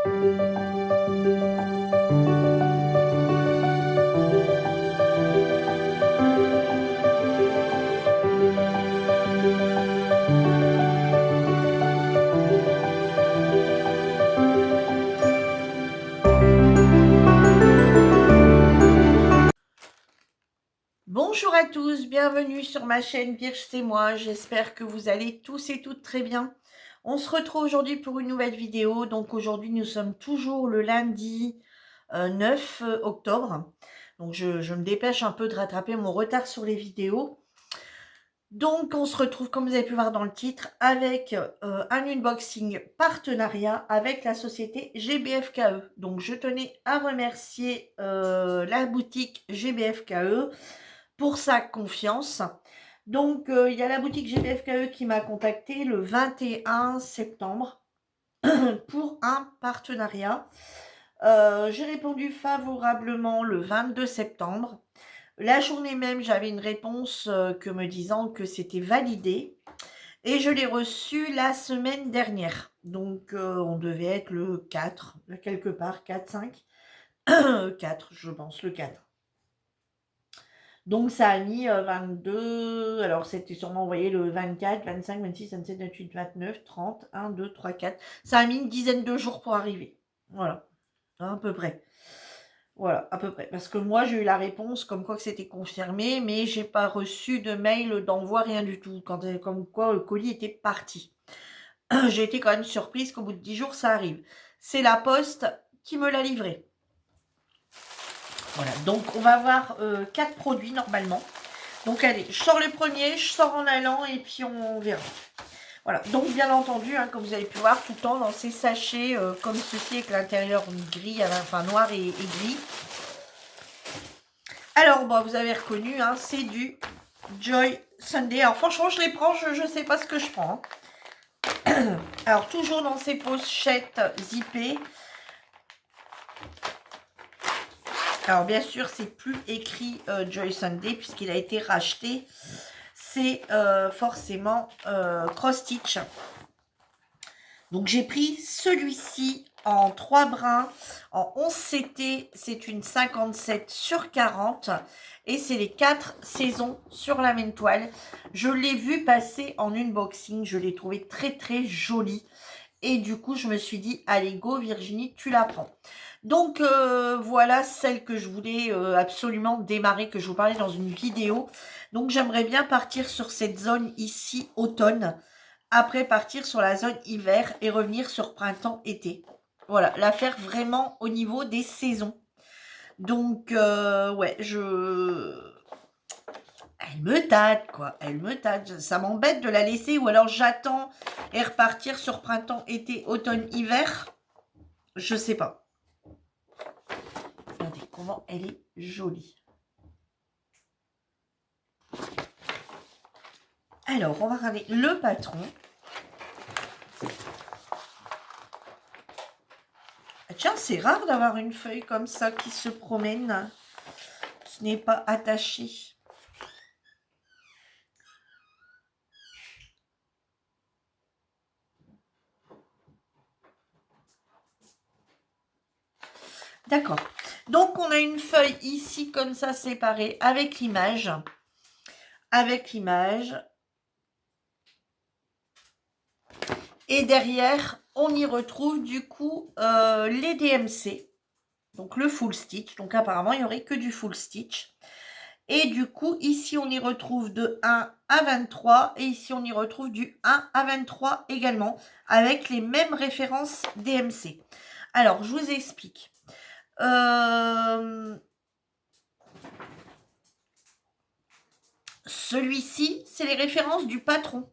Bonjour à tous, bienvenue sur ma chaîne Virge c'est moi, j'espère que vous allez tous et toutes très bien. On se retrouve aujourd'hui pour une nouvelle vidéo, donc aujourd'hui nous sommes toujours le lundi 9 octobre. Donc je me dépêche un peu de rattraper mon retard sur les vidéos. Donc on se retrouve, comme vous avez pu voir dans le titre, avec un unboxing partenariat avec la société GBFKE. Donc je tenais à remercier la boutique GBFKE pour sa confiance. Donc, il y a la boutique GBFKE qui m'a contacté le 21 septembre pour un partenariat. J'ai répondu favorablement le 22 septembre. La journée même, j'avais une réponse que me disant que c'était validé. Et je l'ai reçu la semaine dernière. Donc, on devait être le 4, quelque part, 4, 5. 4, je pense, le 4. Donc ça a mis 22, alors c'était sûrement envoyé le 24, 25, 26, 27, 28, 29, 30, 1, 2, 3, 4. Ça a mis une dizaine de jours pour arriver. Voilà, à peu près. Voilà, à peu près. Parce que moi, j'ai eu la réponse comme quoi que c'était confirmé, mais j'ai pas reçu de mail d'envoi, rien du tout, comme quoi le colis était parti. J'ai été quand même surprise qu'au bout de 10 jours, ça arrive. C'est la poste qui me l'a livré. Voilà, donc on va avoir 4 produits normalement. Donc allez, je sors le premier, je sors en allant et puis on verra. Voilà, donc bien entendu, hein, comme vous avez pu voir, tout le temps dans ces sachets comme ceci avec l'intérieur gris, enfin noir et gris. Alors, bon, vous avez reconnu, hein, c'est du Joy Sunday. Alors franchement, je les prends, je ne sais pas ce que je prends. Hein. Alors, toujours dans ces pochettes zippées. Alors, bien sûr, c'est plus écrit Joy Sunday puisqu'il a été racheté. C'est forcément cross-stitch. Donc, j'ai pris celui-ci en 3 brins, en 11 CT. C'est une 57 sur 40. Et c'est les 4 saisons sur la même toile. Je l'ai vu passer en unboxing. Je l'ai trouvé très, très joli. Et du coup, je me suis dit, allez, go Virginie, tu la prends. Donc, voilà celle que je voulais absolument démarrer, que je vous parlais dans une vidéo. Donc, j'aimerais bien partir sur cette zone ici, automne. Après, partir sur la zone hiver et revenir sur printemps-été. Voilà, la faire vraiment au niveau des saisons. Donc, ouais, elle me tâte, quoi. Elle me tâte. Ça m'embête de la laisser ou alors j'attends et repartir sur printemps, été, automne, hiver. Je sais pas. Regardez comment elle est jolie. Alors, on va regarder le patron. Ah, tiens, c'est rare d'avoir une feuille comme ça qui se promène, qui n'est pas attachée. D'accord. Donc, on a une feuille ici, comme ça, séparée, avec l'image. Avec l'image. Et derrière, on y retrouve, du coup, les DMC. Donc, le full stitch. Donc, apparemment, il n'y aurait que du full stitch. Et du coup, ici, on y retrouve de 1 à 23. Et ici, on y retrouve du 1 à 23 également, avec les mêmes références DMC. Alors, je vous explique. Celui-ci, c'est les références du patron.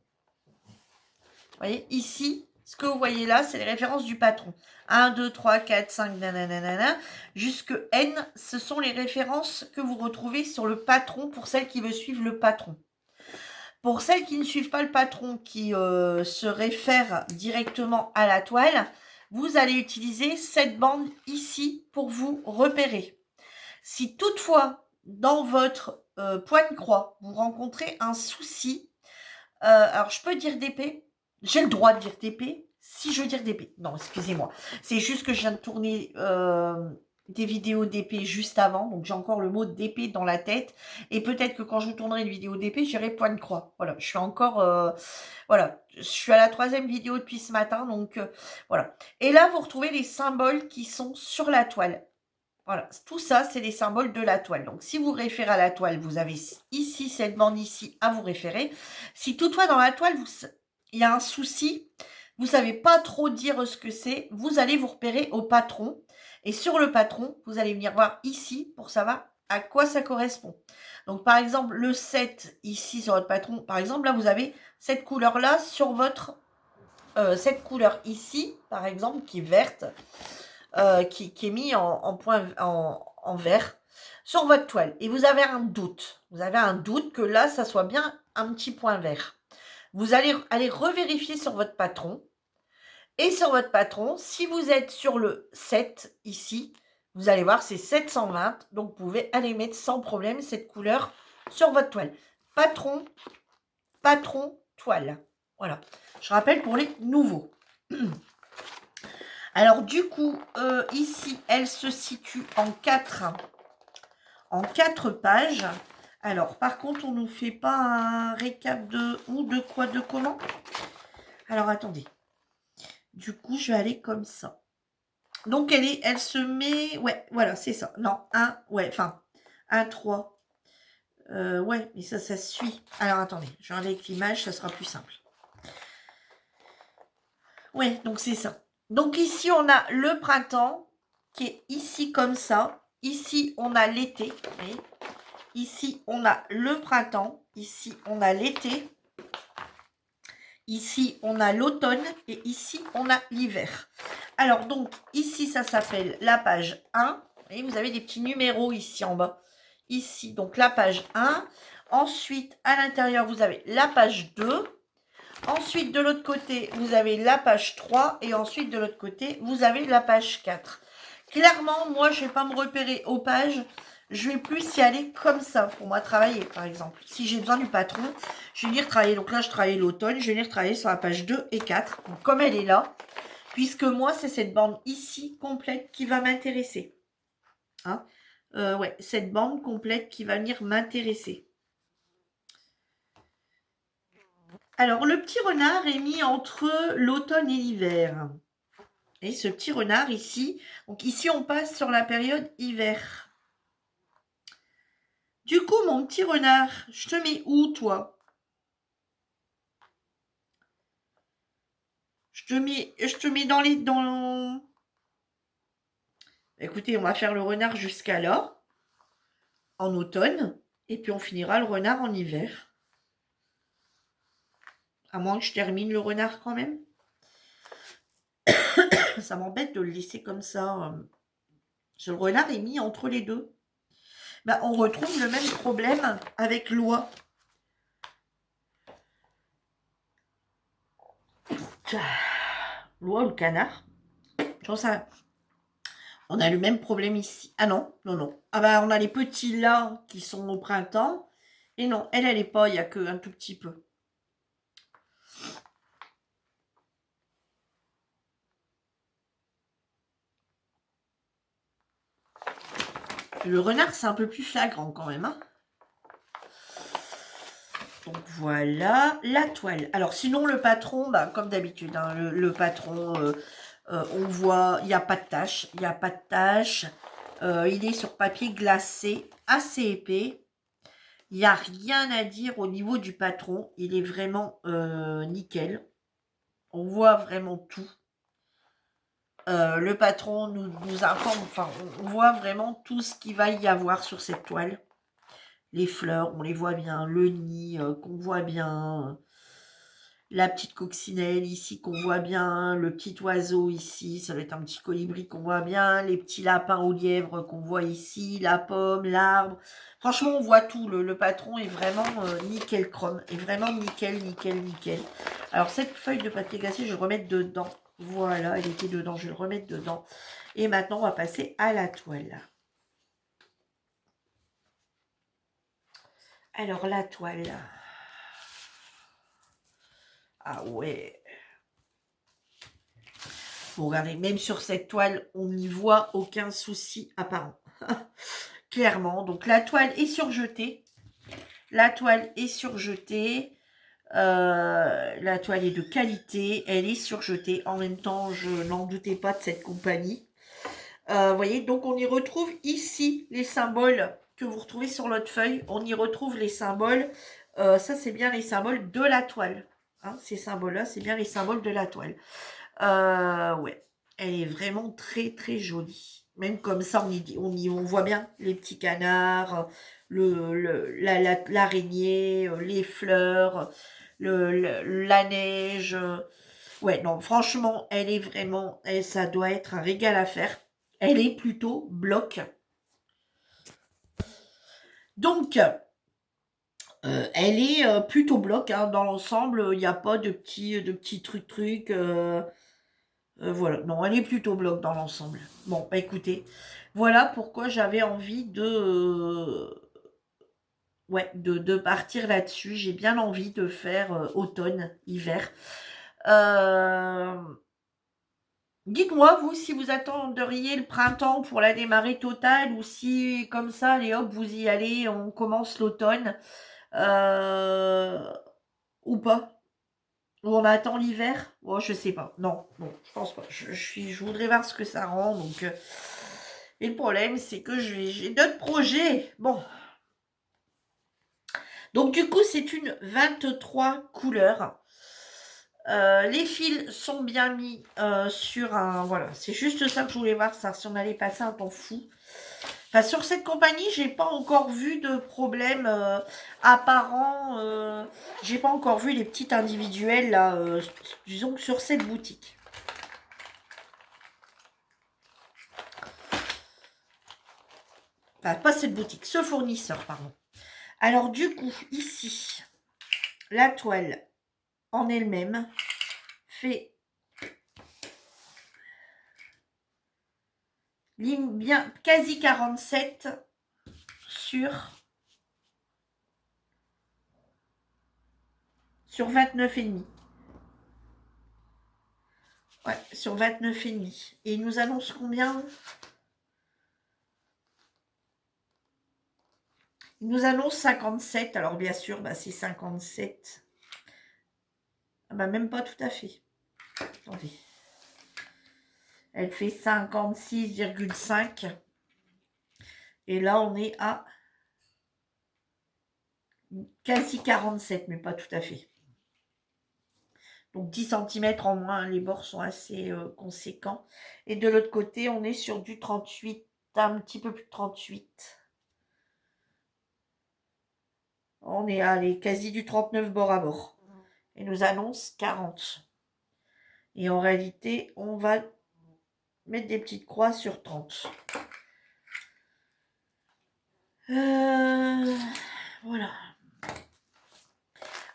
Vous voyez, ici, ce que vous voyez là, c'est les références du patron. 1, 2, 3, 4, 5, nanana, jusque N, ce sont les références que vous retrouvez sur le patron pour celles qui veulent suivre le patron. Pour celles qui ne suivent pas le patron, qui se réfèrent directement à la toile, vous allez utiliser cette bande ici pour vous repérer. Si toutefois, dans votre point de croix, vous rencontrez un souci, alors je peux dire d'épée, j'ai le droit de dire d'épée, si je veux dire d'épée. Non, excusez-moi. C'est juste que je viens de tourner des vidéos d'épée juste avant. Donc, j'ai encore le mot d'épée dans la tête. Et peut-être que quand je vous tournerai une vidéo d'épée, j'irai point de croix. Voilà, je suis encore... voilà, je suis à la 3e vidéo depuis ce matin. Donc, voilà. Et là, vous retrouvez les symboles qui sont sur la toile. Voilà, tout ça, c'est les symboles de la toile. Donc, si vous référez à la toile, vous avez ici cette bande ici à vous référer. Si toutefois dans la toile, il y a un souci, vous ne savez pas trop dire ce que c'est, vous allez vous repérer au patron. Et sur le patron, vous allez venir voir ici pour savoir à quoi ça correspond. Donc, par exemple, le 7 ici sur votre patron, par exemple, là, vous avez cette couleur-là sur votre... cette couleur ici, par exemple, qui est verte. Qui est mis en point en vert sur votre toile. Et vous avez un doute. Vous avez un doute que là, ça soit bien un petit point vert. Vous allez aller revérifier sur votre patron. Et sur votre patron, si vous êtes sur le 7 ici, vous allez voir, c'est 720. Donc, vous pouvez aller mettre sans problème cette couleur sur votre toile. Patron, patron, toile. Voilà. Je rappelle pour les nouveaux. Alors, du coup, ici, elle se situe en 4 pages. Alors, par contre, on ne nous fait pas un récap de où, de quoi, de comment. Alors, attendez. Du coup, je vais aller comme ça. Donc, elle se met... Ouais, voilà, c'est ça. Non, 1, ouais, enfin, 1, 3. Ouais, mais ça suit. Alors, attendez. Je vais aller avec l'image, ça sera plus simple. Ouais, donc c'est ça. Donc, ici, on a le printemps qui est ici comme ça. Ici, on a l'été. Ici, on a le printemps. Ici, on a l'été. Ici, on a l'automne. Et ici, on a l'hiver. Alors, donc, ici, ça s'appelle la page 1. Et vous avez des petits numéros ici en bas. Ici, donc la page 1. Ensuite, à l'intérieur, vous avez la page 2. Ensuite, de l'autre côté, vous avez la page 3. Et ensuite, de l'autre côté, vous avez la page 4. Clairement, moi, je ne vais pas me repérer aux pages. Je vais plus y aller comme ça pour moi travailler, par exemple. Si j'ai besoin du patron, je vais venir travailler. Donc là, je travaille l'automne. Je vais venir travailler sur la page 2 et 4. Donc, comme elle est là, puisque moi, c'est cette bande ici, complète, qui va m'intéresser. Hein, ouais, cette bande complète qui va venir m'intéresser. Alors, le petit renard est mis entre l'automne et l'hiver. Et ce petit renard ici, donc ici, on passe sur la période hiver. Du coup, mon petit renard, je te mets où, toi? Je te mets dans les... Écoutez, on va faire le renard jusqu'à là, en automne, et puis on finira le renard en hiver. À moins que je termine le renard quand même. Ça m'embête de le laisser comme ça. Le renard est mis entre les deux. Ben, on retrouve le même problème avec l'oie. L'oie ou le canard. Je pense ça. On a le même problème ici. Ah non, non, non. Ah ben, on a les petits là qui sont au printemps. Et non, elle est pas, il n'y a qu'un tout petit peu. Le renard, c'est un peu plus flagrant quand même. Hein. Donc voilà, la toile. Alors sinon, le patron, bah, comme d'habitude, hein, le patron, on voit, il n'y a pas de tache. Il n'y a pas de tache. Il est sur papier glacé, assez épais. Il n'y a rien à dire au niveau du patron. Il est vraiment nickel. On voit vraiment tout. Le patron nous informe, enfin, on voit vraiment tout ce qu'il va y avoir sur cette toile. Les fleurs, on les voit bien. Le nid, qu'on voit bien. La petite coccinelle ici qu'on voit bien. Le petit oiseau ici, ça va être un petit colibri qu'on voit bien. Les petits lapins aux lièvres qu'on voit ici. La pomme, l'arbre. Franchement, on voit tout. Le patron est vraiment nickel chrome. Est vraiment nickel, nickel, nickel. Alors, cette feuille de papier glacé, je vais le remettre dedans. Voilà, elle était dedans. Je vais le remettre dedans. Et maintenant, on va passer à la toile. Alors, la toile. Ah ouais. faut regarder. Même sur cette toile, on n'y voit aucun souci apparent. Clairement. Donc, la toile est surjetée. La toile est surjetée. La toile est de qualité. Elle est surjetée. En même temps, je n'en doutais pas de cette compagnie. Vous voyez, donc on y retrouve ici les symboles que vous retrouvez sur l'autre feuille. On y retrouve les symboles. Ça, c'est bien les symboles de la toile. Hein, ces symboles-là, c'est bien les symboles de la toile. Ouais, elle est vraiment très, très jolie. Même comme ça, on voit bien les petits canards, l'araignée, les fleurs, la neige. Ouais, non, franchement, elle est vraiment, ça doit être un régal à faire. Elle est plutôt bloc. Donc, elle est plutôt bloc hein, dans l'ensemble. Il n'y a pas de petits trucs. Voilà, non, elle est plutôt bloc dans l'ensemble. Bon, bah écoutez, voilà pourquoi j'avais envie ouais, de partir là-dessus. J'ai bien envie de faire automne, hiver. Dites-moi, vous, si vous attendriez le printemps pour la démarrer totale ou si, comme ça, allez hop, vous y allez, on commence l'automne ou pas. Ou on attend l'hiver. Oh, je sais pas. Non, bon, je pense pas. Je voudrais voir ce que ça rend. Donc, et le problème, c'est que j'ai d'autres projets. Bon. Donc, du coup, c'est une 23 couleurs. Les fils sont bien mis sur un... Voilà, c'est juste ça que je voulais voir, ça, si on allait passer un temps fou. Enfin, sur cette compagnie, j'ai pas encore vu de problème apparent. J'ai pas encore vu les petites individuelles, là, disons que sur cette boutique. Enfin, pas cette boutique, ce fournisseur, pardon. Alors, du coup, ici, la toile en elle-même fait bien quasi 47 sur 29,5. Ouais, sur 29,5. Et il nous annonce combien? Il nous annonce 57. Alors, bien sûr, bah, c'est 57. Ah bah, même pas tout à fait. Attendez. Elle fait 56,5. Et là, on est à quasi 47, mais pas tout à fait. Donc 10 cm en moins, les bords sont assez conséquents. Et de l'autre côté, on est sur du 38, un petit peu plus de 38. On est à quasi du 39 bord à bord. Et nous annonce 40. Et en réalité, on va mettre des petites croix sur 30. Voilà.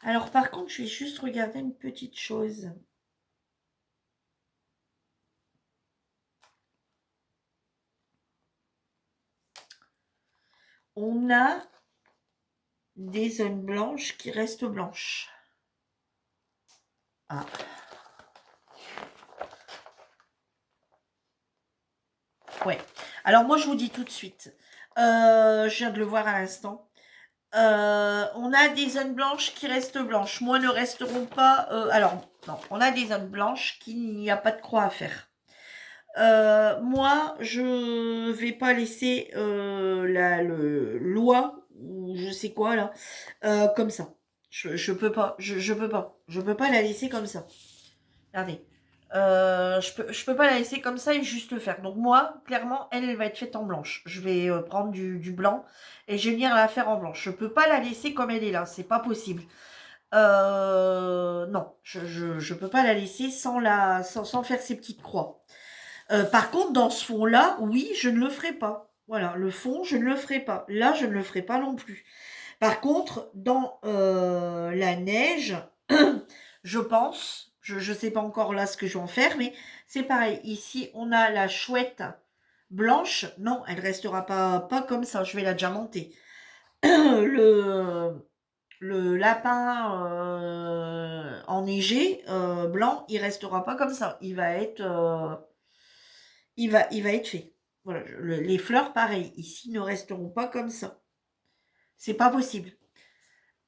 Alors par contre, je vais juste regarder une petite chose. On a des zones blanches qui restent blanches. Ah. Ouais. Alors moi, je vous dis tout de suite. Je viens de le voir à l'instant. On a des zones blanches qui restent blanches. Moi, ne resteront pas... alors, non, on a des zones blanches qui n'y a pas de croix à faire. Moi, je vais pas laisser le loi ou je sais quoi là comme ça. Je peux pas. Je peux pas. Je peux pas la laisser comme ça. Regardez. Je peux pas la laisser comme ça et juste le faire. Donc moi, clairement, elle va être faite en blanche. Je vais prendre du blanc et je vais venir la faire en blanche. Je peux pas la laisser comme elle est là. C'est pas possible. Non, je peux pas la laisser sans faire ces petites croix. Par contre, dans ce fond-là, oui, je ne le ferai pas. Voilà, le fond, je ne le ferai pas. Là, je ne le ferai pas non plus. Par contre, dans la neige, je pense, je ne sais pas encore là ce que je vais en faire, mais c'est pareil. Ici, on a la chouette blanche. Non, elle restera pas comme ça. Je vais la diamanter. Le le lapin enneigé, blanc, il restera pas comme ça. Il va être fait. Voilà, les fleurs, pareil, ici, ne resteront pas comme ça. C'est pas possible.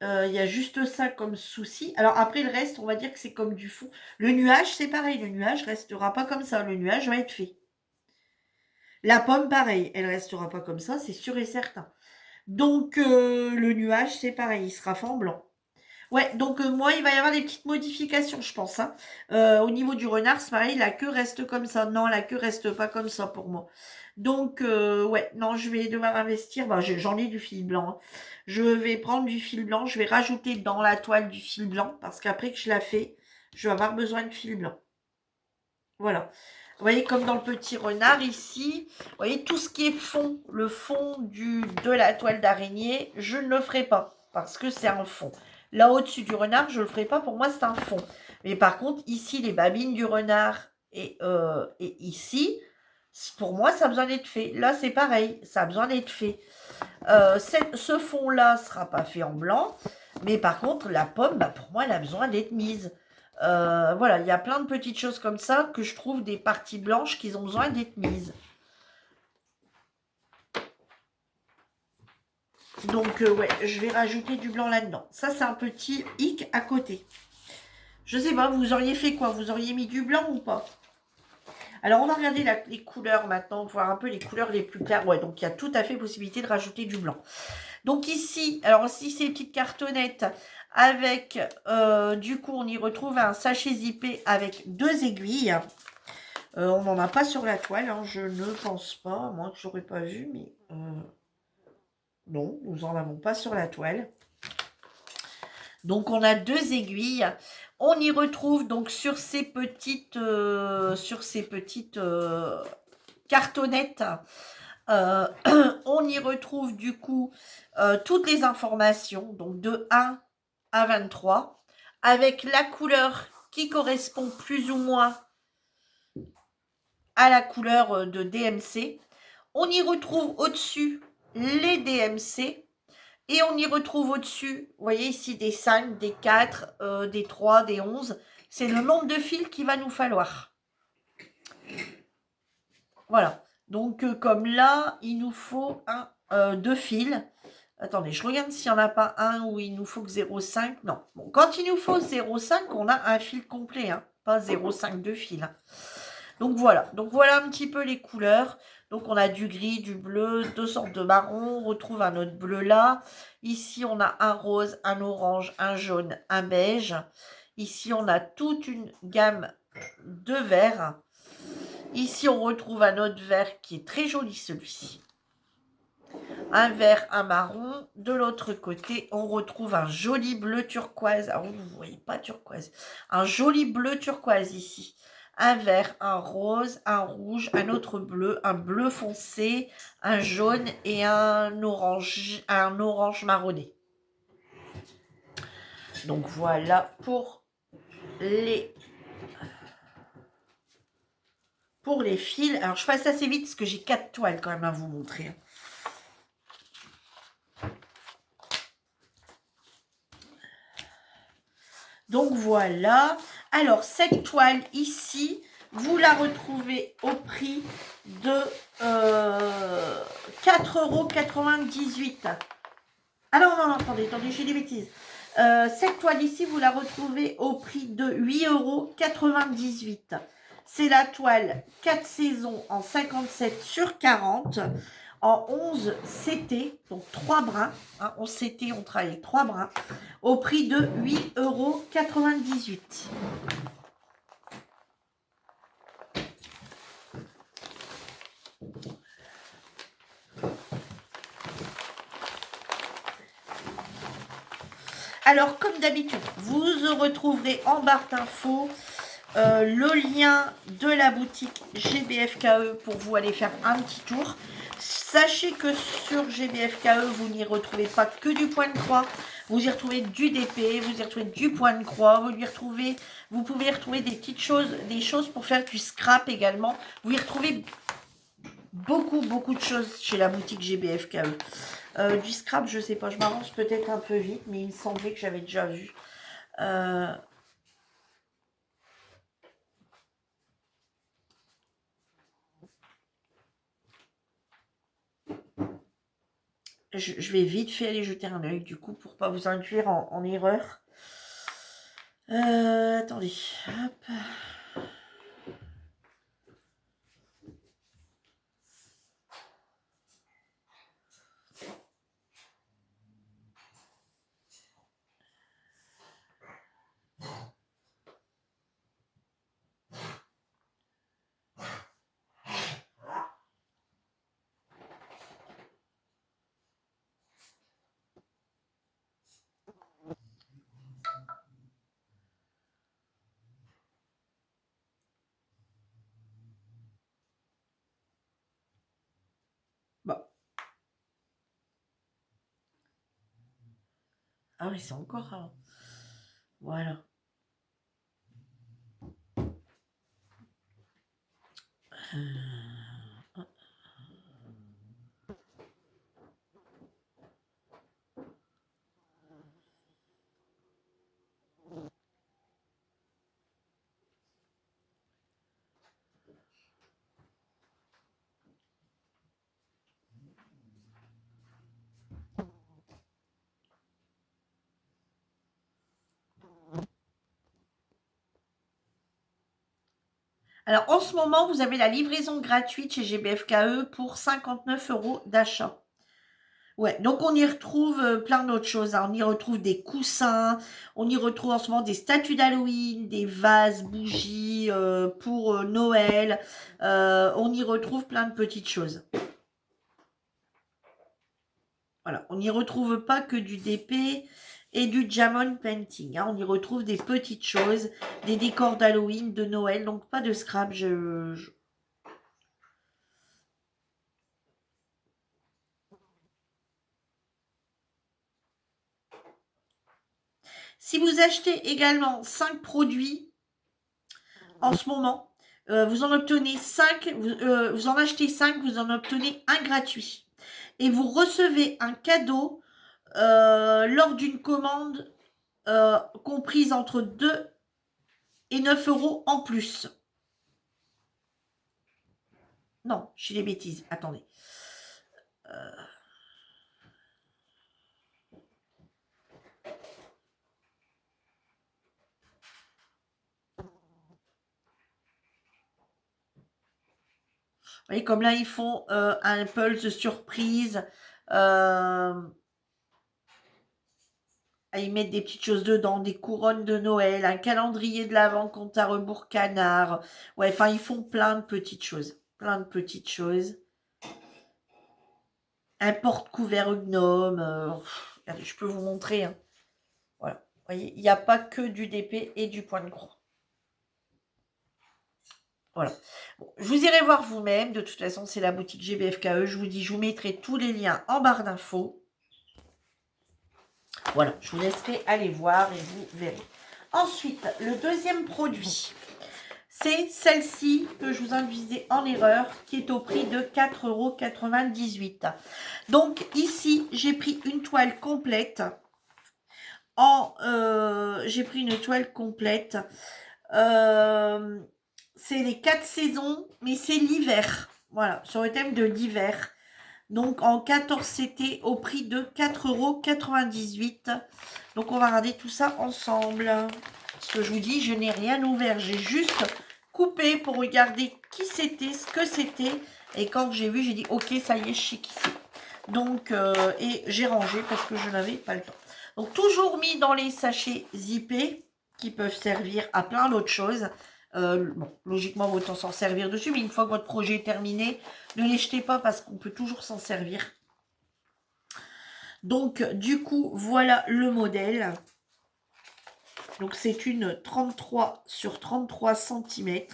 Il y a juste ça comme souci. Alors après, le reste, on va dire que c'est comme du fond. Le nuage, c'est pareil. Le nuage restera pas comme ça. Le nuage va être fait. La pomme, pareil. Elle restera pas comme ça, c'est sûr et certain. Donc, le nuage, c'est pareil. Il sera fait en blanc. Ouais, donc moi, il va y avoir des petites modifications, je pense, hein. Au niveau du renard, c'est pareil, la queue reste comme ça. Non, la queue reste pas comme ça pour moi. Donc, ouais, non, je vais devoir investir. Bah, j'en ai du fil blanc, hein. Je vais prendre du fil blanc. Je vais rajouter dans la toile du fil blanc parce qu'après que je la fais, je vais avoir besoin de fil blanc. Voilà. Vous voyez, comme dans le petit renard ici, vous voyez, tout ce qui est fond, le fond de la toile d'araignée, je ne le ferai pas parce que c'est un fond. Là, au-dessus du renard, je ne le ferai pas. Pour moi, c'est un fond. Mais par contre, ici, les babines du renard et ici, pour moi, ça a besoin d'être fait. Là, c'est pareil. Ça a besoin d'être fait. Ce fond-là ne sera pas fait en blanc. Mais par contre, la pomme, bah, pour moi, elle a besoin d'être mise. Voilà, il y a plein de petites choses comme ça que je trouve des parties blanches qui ont besoin d'être mises. Donc, ouais, je vais rajouter du blanc là-dedans. Ça, c'est un petit hic à côté. Je sais pas, vous auriez fait quoi? Vous auriez mis du blanc ou pas? Alors, on va regarder les couleurs maintenant, voir un peu les couleurs les plus claires. Ouais, donc il y a tout à fait possibilité de rajouter du blanc. Donc ici, alors ici, ces petites cartonnettes avec, du coup, on y retrouve un sachet zippé avec 2 aiguilles. On n'en a pas sur la toile, hein, je ne pense pas, moi que j'aurais pas vu, mais non, nous n'en avons pas sur la toile. Donc on a 2 aiguilles. On y retrouve donc sur ces petites cartonnettes, on y retrouve du coup toutes les informations, donc de 1 à 23, avec la couleur qui correspond plus ou moins à la couleur de DMC. On y retrouve au-dessus les DMC et on y retrouve au-dessus, vous voyez ici des 5, des 4, des 3, des 11. C'est le nombre de fils qu'il va nous falloir. Voilà. Donc comme là, il nous faut 2 fils. Attendez, je regarde s'il n'y en a pas un où il nous faut que 0,5. Non. Bon, quand il nous faut 0,5, on a un fil complet, hein, pas 0,5 de fil. Hein. Donc voilà un petit peu les couleurs. Donc on a du gris, du bleu, 2 sortes de marron. On retrouve un autre bleu là. Ici on a un rose, un orange, un jaune, un beige. Ici on a toute une gamme de verts. Ici on retrouve un autre vert qui est très joli celui-ci. Un vert, un marron. De l'autre côté, on retrouve un joli bleu turquoise. Ah, vous ne voyez pas turquoise. Un joli bleu turquoise ici. Un vert, un rose, un rouge, un autre bleu, un bleu foncé, un jaune et un orange marronné. Donc voilà pour les fils. Alors je passe assez vite parce que j'ai 4 toiles quand même à vous montrer. Donc voilà. Alors cette toile ici, vous la retrouvez au prix de 4,98 €. Ah non, attendez, j'ai des bêtises. Cette toile ici, vous la retrouvez au prix de 8,98 €. C'est la toile 4 saisons en 57 sur 40. En 11 CT, donc 3 brins, hein, 11 CT, on travaille 3 brins, au prix de 8,98 €. Alors, comme d'habitude, vous retrouverez en barre d'infos le lien de la boutique GBFKE pour vous aller faire un petit tour. Sachez que sur GBFKE, vous n'y retrouvez pas que du point de croix. Vous y retrouvez du DP, vous y retrouvez du point de croix, vous pouvez y retrouver des petites choses, des choses pour faire du scrap également. Vous y retrouvez beaucoup de choses chez la boutique GBFKE. Du scrap, je sais pas, je m'avance peut-être un peu vite, mais il me semblait que j'avais déjà vu. Je vais vite fait aller jeter un œil, du coup, pour pas vous induire en erreur. Attendez, hop. Bon. Ah oui, c'est encore avant. Voilà. Alors, en ce moment, vous avez la livraison gratuite chez GBFKE pour 59 € d'achat. Ouais, donc on y retrouve plein d'autres choses, hein. On y retrouve des coussins, on y retrouve en ce moment des statues d'Halloween, des vases, bougies pour Noël. On y retrouve plein de petites choses. Voilà, on n'y retrouve pas que du DP et du Jamon Painting, hein. On y retrouve des petites choses, des décors d'Halloween, de Noël, donc pas de scrap. Si vous achetez également 5 produits en ce moment, vous en obtenez 5, vous en achetez 5, vous en obtenez un gratuit. Et vous recevez un cadeau lors d'une commande comprise entre 2 et 9 € en plus. Non, j'ai des bêtises, attendez. Vous voyez, comme là, ils font un pulse surprise. Ils mettent des petites choses dedans, des couronnes de Noël, un calendrier de l'Avent, compte à rebours canard. Ouais, enfin, ils font plein de petites choses. Plein de petites choses. Un porte-couvert gnome. Regardez, je peux vous montrer, hein. Voilà. Vous voyez, il n'y a pas que du DP et du point de croix. Voilà. Bon, je vous irez voir vous-même. De toute façon, c'est la boutique GBFKE. Je vous dis, je vous mettrai tous les liens en barre d'infos. Voilà, je vous laisserai aller voir et vous verrez. Ensuite, le deuxième produit, c'est celle-ci que je vous induisais en erreur, qui est au prix de 4,98 €. Donc ici, j'ai pris une toile complète. J'ai pris une toile complète. C'est les 4 saisons, mais c'est l'hiver. Voilà, sur le thème de l'hiver. Donc en 14 CT au prix de 4,98 €. Donc on va regarder tout ça ensemble. Ce que je vous dis, je n'ai rien ouvert. J'ai juste coupé pour regarder qui c'était, ce que c'était. Et quand j'ai vu, j'ai dit ok, ça y est, je sais qui c'est. Donc, et j'ai rangé parce que je n'avais pas le temps. Donc toujours mis dans les sachets zippés qui peuvent servir à plein d'autres choses. Bon, logiquement, autant s'en servir dessus, mais une fois que votre projet est terminé, ne les jetez pas parce qu'on peut toujours s'en servir. Donc, du coup, voilà le modèle. Donc, c'est une 33 sur 33 cm.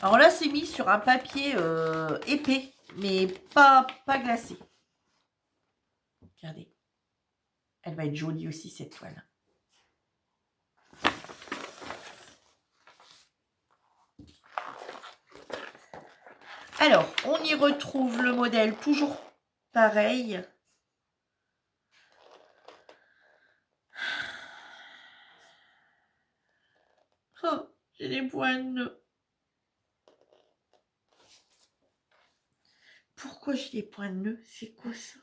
Alors là, c'est mis sur un papier épais, mais pas glacé. Regardez. Elle va être jolie aussi, cette toile. Alors, on y retrouve le modèle toujours pareil. Oh, j'ai des points de nœud. Pourquoi j'ai des points de nœud? C'est quoi ça?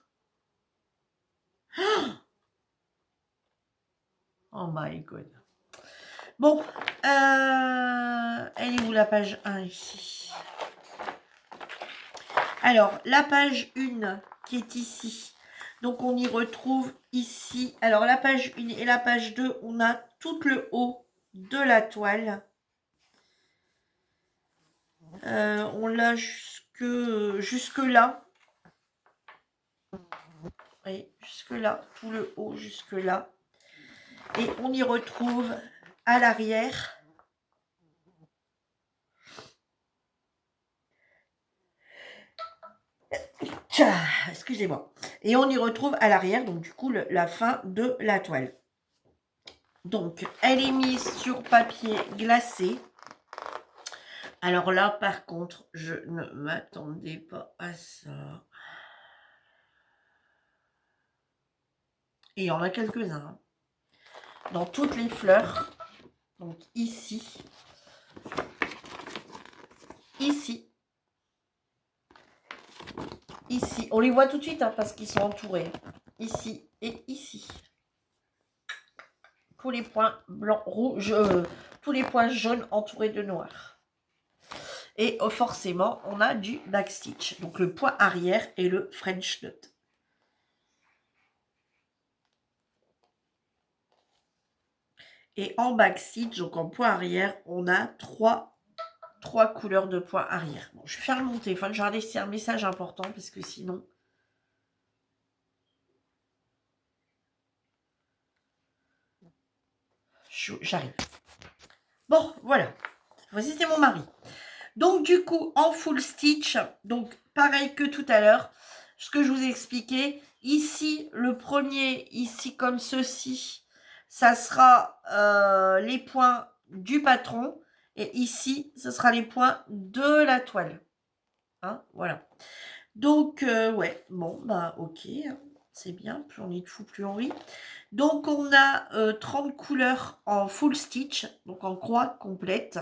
Oh my god. Bon, elle est où la page 1 ici? Alors, la page 1 qui est ici. Donc, on y retrouve ici. Alors, la page 1 et la page 2, on a tout le haut de la toile. On l'a jusque là. Oui, jusque là, tout le haut jusque là. Et on y retrouve à l'arrière. Excusez-moi. Et on y retrouve à l'arrière, donc du coup, la fin de la toile. Donc, elle est mise sur papier glacé. Alors là, par contre, je ne m'attendais pas à ça. Et il y en a quelques-uns. Hein. Dans toutes les fleurs. Donc ici. Ici. Ici. On les voit tout de suite hein, parce qu'ils sont entourés. Ici et ici. Tous les points blancs, rouges, tous les points jaunes entourés de noir. Et forcément, on a du backstitch. Donc le point arrière et le French knot. Et en backstitch, donc en point arrière, on a trois couleurs de points arrière. Bon, je vais faire mon téléphone. Je vais laisser un message important parce que sinon... J'arrive. Bon, voilà. Voici, c'est mon mari. Donc, du coup, en full stitch, donc pareil que tout à l'heure, ce que je vous ai expliqué, ici, le premier, ici comme ceci, ça sera les points du patron, et ici, ce sera les points de la toile. Hein, voilà. Donc, ouais, bon, bah, ok, hein, c'est bien, plus on est de fou, plus on rit. Donc, on a 30 couleurs en full stitch, donc en croix complète.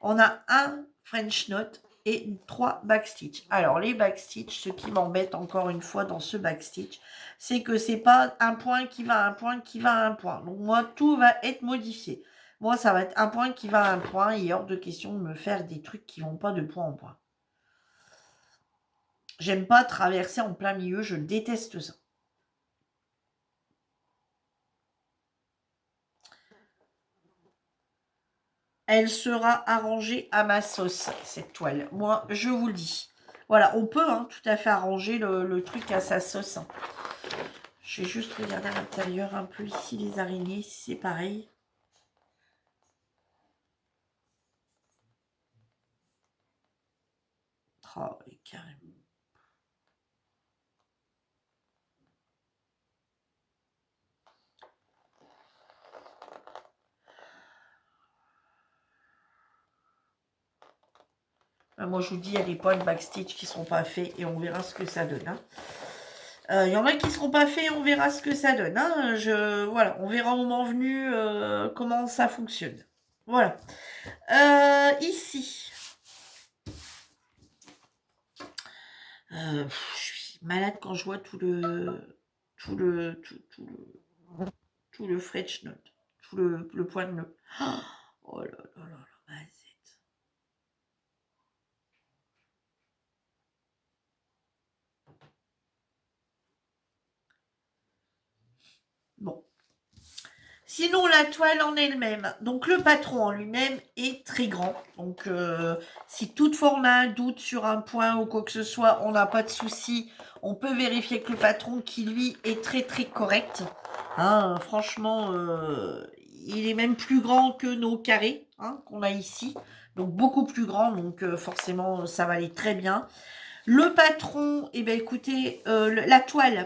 On a un French knot et 3 backstitch. Alors, les backstitch, ce qui m'embête encore une fois dans ce backstitch, c'est que c'est pas un point qui va à un point qui va à un point. Donc, moi, tout va être modifié. Moi, ça va être un point qui va à un point. Il est hors de question de me faire des trucs qui vont pas de point en point. J'aime pas traverser en plein milieu, je déteste ça. Elle sera arrangée à ma sauce, cette toile. Moi, je vous le dis. Voilà, on peut hein, tout à fait arranger le truc à sa sauce. Hein. Je vais juste regarder à l'intérieur un peu ici, les araignées, si c'est pareil. Oh, carrément. Moi, je vous dis, il y a des points de backstitch qui ne seront pas faits et on verra ce que ça donne. Hein. Il y en a qui ne seront pas faits et on verra ce que ça donne. Hein. Voilà, on verra au moment venu comment ça fonctionne. Voilà. Ici. Je suis malade quand je vois tout le French knot, tout le point de nœud. Oh là là là là, zut. Bon. Sinon, la toile en elle-même, donc le patron en lui-même est très grand. Donc, si toutefois on a un doute sur un point ou quoi que ce soit, on n'a pas de souci. On peut vérifier que le patron, qui lui est très très correct. Hein, franchement, il est même plus grand que nos carrés hein, qu'on a ici. Donc, beaucoup plus grand. Donc, forcément, ça va aller très bien. Le patron, eh bien, écoutez, la toile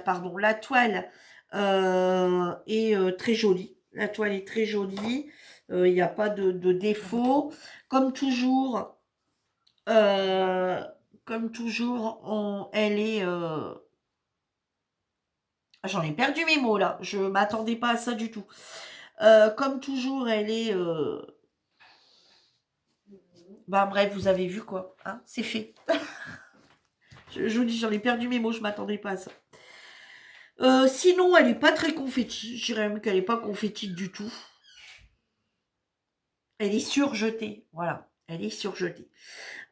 est très jolie. La toile est très jolie. Il n'y a pas de défaut. Comme toujours, comme toujours, elle est... Ah, j'en ai perdu mes mots, là. Je m'attendais pas à ça du tout. Comme toujours, elle est... Bah, bref, vous avez vu, quoi. Hein, c'est fait. je vous dis, j'en ai perdu mes mots, je m'attendais pas à ça. Sinon, elle est pas très confetti. Je dirais même qu'elle est pas confetti du tout. Elle est surjetée. Voilà. Elle est surjetée.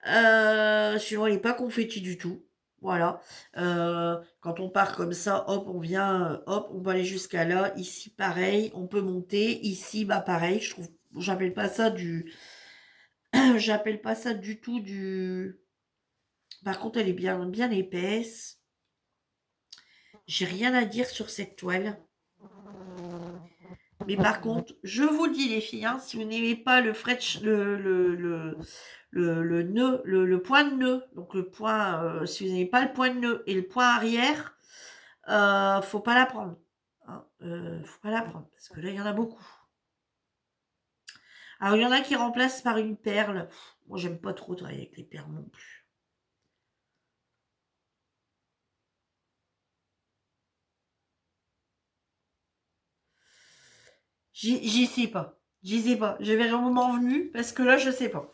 Sinon, elle n'est pas confetti du tout. Voilà. Quand on part comme ça, hop, on vient, hop, on peut aller jusqu'à là. Ici, pareil, on peut monter. Ici, bah pareil. Je trouve, j'appelle pas ça du, j'appelle pas ça du tout du. Par contre, elle est bien, bien épaisse. J'ai rien à dire sur cette toile. Mais par contre, je vous le dis les filles, hein, si vous n'aimez pas le French, le nœud, le point de nœud, donc le point, si vous n'avez pas le point de nœud et le point arrière, faut pas la prendre. Hein, faut pas la prendre, parce que là, il y en a beaucoup. Alors, il y en a qui remplacent par une perle. Moi, j'aime pas trop travailler avec les perles non plus. J'y sais pas. J'y sais pas. Je verrai au moment venu, parce que là, je sais pas.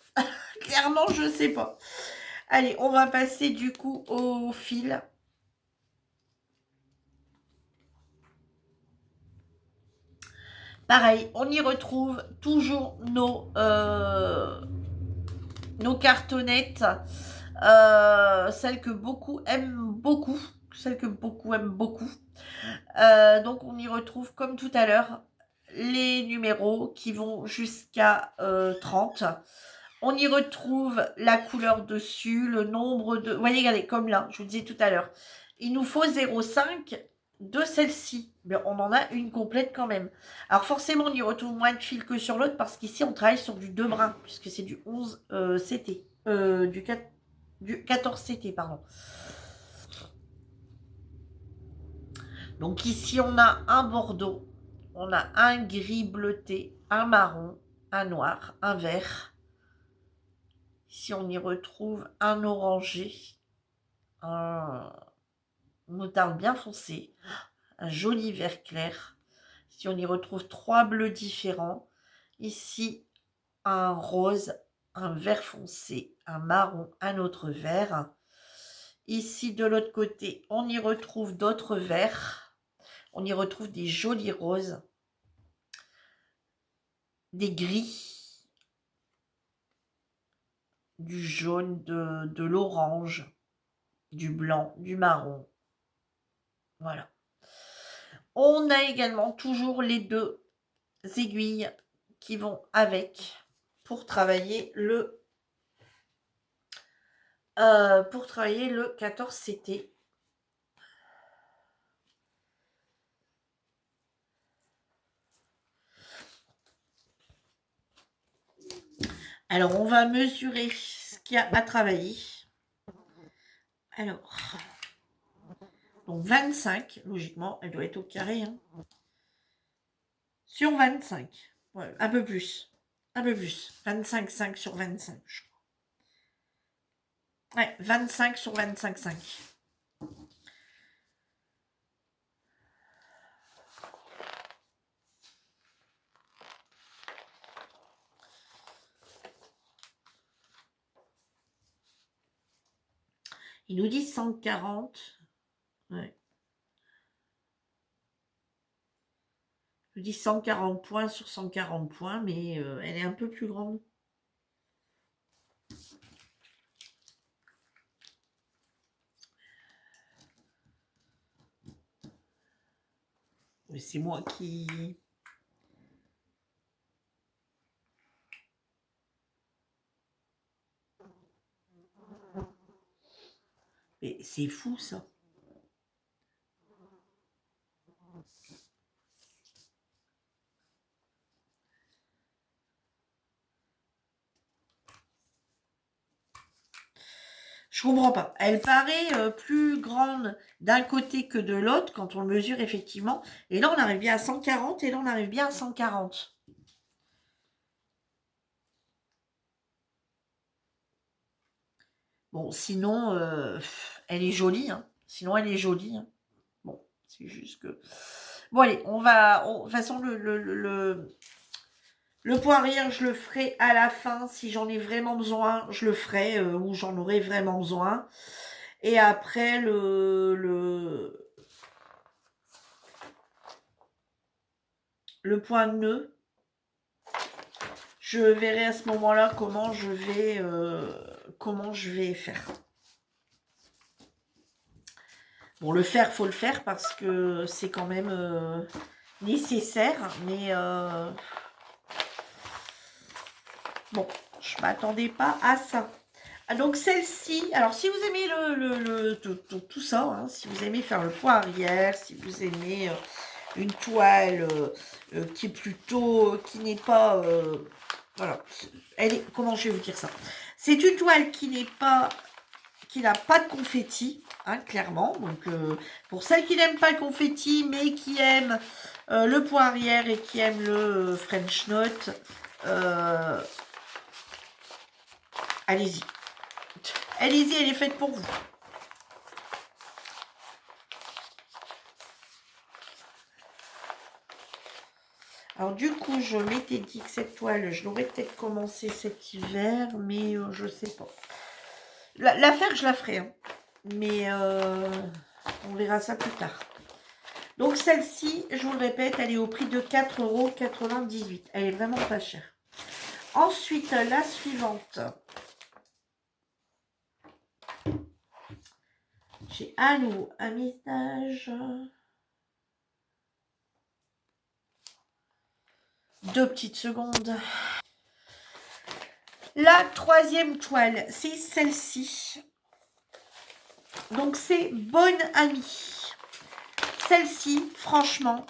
Clairement, je sais pas. Allez, on va passer du coup au fil. Pareil, on y retrouve toujours nos cartonnettes, celles que beaucoup aiment beaucoup, celles que beaucoup aiment beaucoup. Donc on y retrouve comme tout à l'heure les numéros qui vont jusqu'à 30. On y retrouve la couleur dessus, le nombre de... Vous voyez, regardez, comme là, je vous disais tout à l'heure. Il nous faut 0,5 de celle-ci. Mais on en a une complète quand même. Alors forcément, on y retrouve moins de fils que sur l'autre parce qu'ici, on travaille sur du 2 brins, puisque c'est du 11 CT. Du 14 CT, pardon. Donc ici, on a un bordeaux, on a un gris bleuté, un marron, un noir, un vert. Ici, on y retrouve un orangé, un moutarde bien foncé, un joli vert clair. Ici, on y retrouve 3 bleus différents. Ici, un rose, un vert foncé, un marron, un autre vert. Ici, de l'autre côté, on y retrouve d'autres verts. On y retrouve des jolis roses, des gris, du jaune, de l'orange, du blanc, du marron. Voilà. On a également toujours les 2 aiguilles qui vont avec pour travailler le 14 CT. Alors, on va mesurer ce qu'il y a à travailler. Alors, donc 25, logiquement, elle doit être au carré. Hein. Sur 25. Ouais, un peu plus. Un peu plus. 25, 5 sur 25, je crois. Ouais, 25 sur 25, 5. Il nous dit 140. Ouais. Il nous dit 140 points sur 140 points, mais elle est un peu plus grande. Mais c'est moi qui... Mais c'est fou, ça. Je comprends pas. Elle paraît plus grande d'un côté que de l'autre quand on le mesure effectivement. Et là, on arrive bien à 140 et là, on arrive bien à 140. Bon, sinon, elle est jolie, hein. Sinon, elle est jolie, hein. Bon, c'est juste que... Bon, allez, de toute façon, le point arrière, je le ferai à la fin. Si j'en ai vraiment besoin, je le ferai, ou j'en aurai vraiment besoin. Et après, le point nœud, je verrai à ce moment-là comment je vais faire. Bon, le faire, faut le faire parce que c'est quand même nécessaire, mais bon, je m'attendais pas à ça. Ah, donc celle-ci, alors si vous aimez tout ça, hein, si vous aimez faire le point arrière, si vous aimez une toile qui est plutôt, qui n'est pas, voilà, elle est, comment je vais vous dire ça? C'est une toile qui n'est pas, qui n'a pas de confetti, hein, clairement. Donc pour celles qui n'aiment pas le confetti, mais qui aiment le point arrière et qui aiment le French Note, allez-y. Allez-y, elle est faite pour vous. Alors du coup, je m'étais dit que cette toile, je l'aurais peut-être commencé cet hiver, mais je sais pas. La faire, je la ferai, hein. Mais on verra ça plus tard. Donc celle-ci, je vous le répète, elle est au prix de 4,98 €. Elle est vraiment pas chère. Ensuite, la suivante. J'ai à nouveau un message. 2 petites secondes. La troisième toile, c'est celle-ci. Donc, c'est Bonne Amie. Celle-ci, franchement,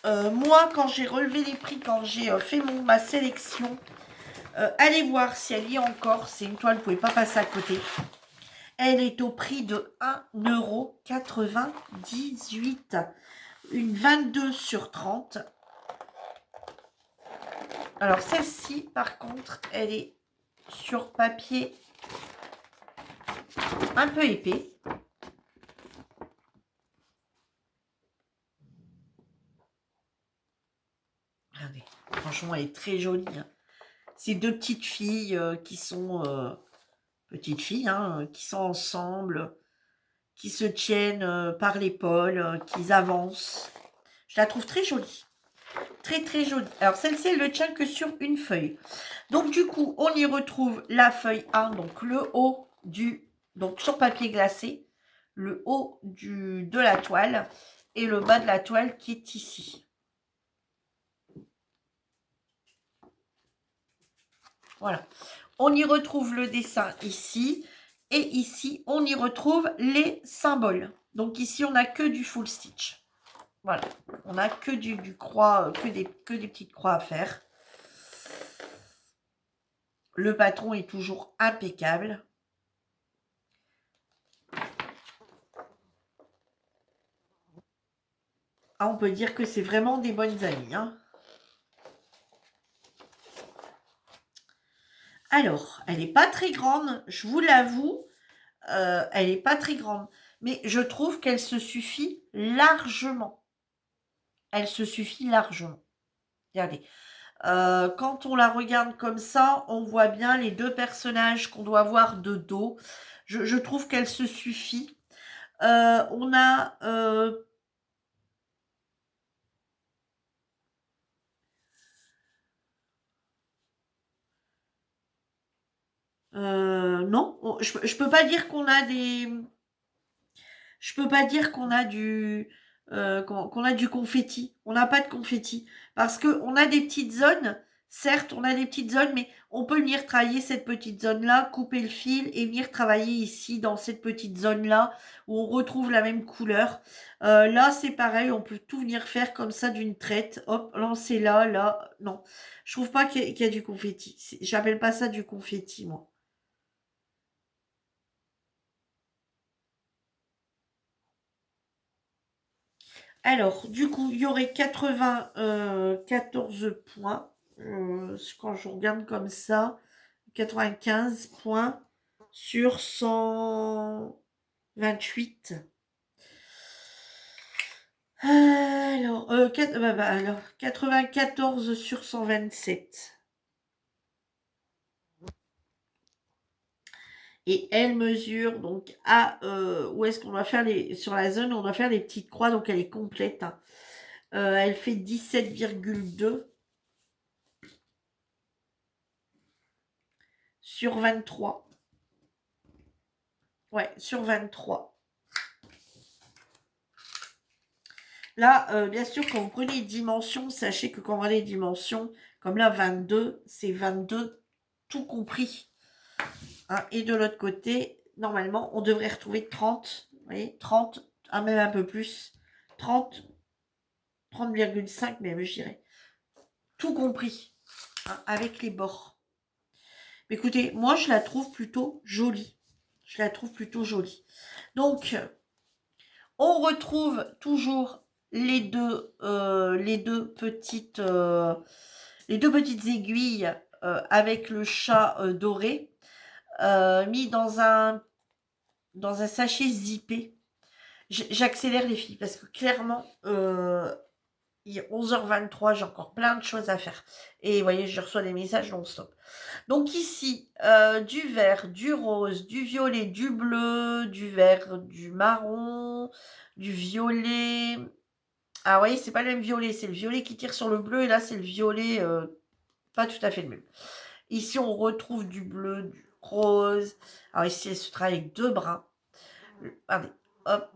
moi, quand j'ai relevé les prix, quand j'ai fait ma sélection, allez voir si elle y est encore. C'est une toile, vous ne pouvez pas passer à côté. Elle est au prix de 1,98 €. Une 22 sur 30. Alors, celle-ci, par contre, elle est sur papier un peu épais. Regardez, franchement, elle est très jolie, hein. C'est 2 petites filles qui sont... petites filles, hein, qui sont ensemble, qui se tiennent par l'épaule, qui avancent. Je la trouve très jolie. Très, très jolie. Alors, celle-ci, elle ne tient que sur une feuille. Donc, du coup, on y retrouve la feuille 1, donc le haut donc sur papier glacé, le haut de la toile et le bas de la toile qui est ici. Voilà. On y retrouve le dessin ici. Et ici, on y retrouve les symboles. Donc ici, on n'a que du full stitch. Voilà. On n'a que du croix, que des petites croix à faire. Le patron est toujours impeccable. Ah, on peut dire que c'est vraiment des bonnes amies, hein. Alors, elle n'est pas très grande, je vous l'avoue. Elle n'est pas très grande. Mais je trouve qu'elle se suffit largement. Elle se suffit largement. Regardez. Quand on la regarde comme ça, on voit bien les 2 personnages qu'on doit voir de dos. Je trouve qu'elle se suffit. On a... non, je peux pas dire qu'on a des... Je peux pas dire qu'on a qu'on a du confetti. On n'a pas de confetti. Parce qu'on a des petites zones. Certes, on a des petites zones, mais on peut venir travailler cette petite zone-là, couper le fil et venir travailler ici, dans cette petite zone-là, où on retrouve la même couleur. Là, c'est pareil, on peut tout venir faire comme ça d'une traite. Hop, lancer là, là. Non, je trouve pas qu'il y a du confetti. J'appelle pas ça du confetti, moi. Alors, du coup, il y aurait 94 points. Quand je regarde comme ça, 95 points sur 128. Alors, alors 94 sur 127. Et elle mesure donc à où est-ce qu'on va faire sur la zone où on va faire les petites croix, donc elle est complète, hein. Elle fait 17,2 sur 23. Ouais, sur 23. Là, bien sûr, quand vous prenez les dimensions, sachez que quand on a les dimensions, comme là, 22, c'est 22 tout compris, hein. Et de l'autre côté, normalement, on devrait retrouver 30, vous voyez, 30, même un peu plus, 30, 30,5 même, je dirais. Tout compris, hein, avec les bords. Mais écoutez, moi, je la trouve plutôt jolie. Je la trouve plutôt jolie. Donc, on retrouve toujours les deux petites aiguilles avec le chat doré mis dans un sachet zippé. J'accélère les filles parce que clairement il est 11h23, j'ai encore plein de choses à faire. Et vous voyez, je reçois des messages non-stop. Donc ici, du vert, du rose, du violet, du bleu, du vert, du marron, du violet. Ah, vous voyez, c'est pas le même violet, c'est le violet qui tire sur le bleu, et là, c'est le violet, pas tout à fait le même. Ici, on retrouve du bleu, du rose. Alors ici, elle se travaille avec 2 brins. Allez, hop.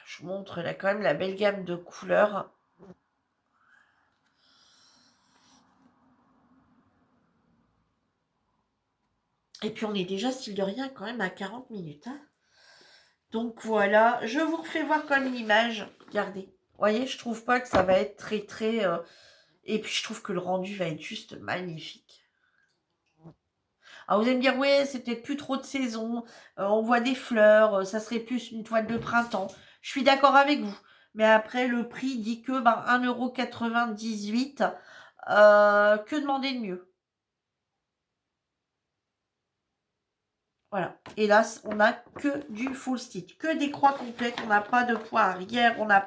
Je vous montre là quand même la belle gamme de couleurs. Et puis on est déjà, style de rien, quand même à 40 minutes. Hein. Donc voilà, je vous refais voir comme l'image. Regardez. Vous voyez, je trouve pas que ça va être très très... Et puis je trouve que le rendu va être juste magnifique. Alors vous allez me dire, ouais, c'est peut-être plus trop de saison, on voit des fleurs, ça serait plus une toile de printemps. Je suis d'accord avec vous. Mais après, le prix dit que 1,98 €, que demander de mieux? Voilà. Et là, on n'a que du full stitch, que des croix complètes. On n'a pas de poids arrière, on n'a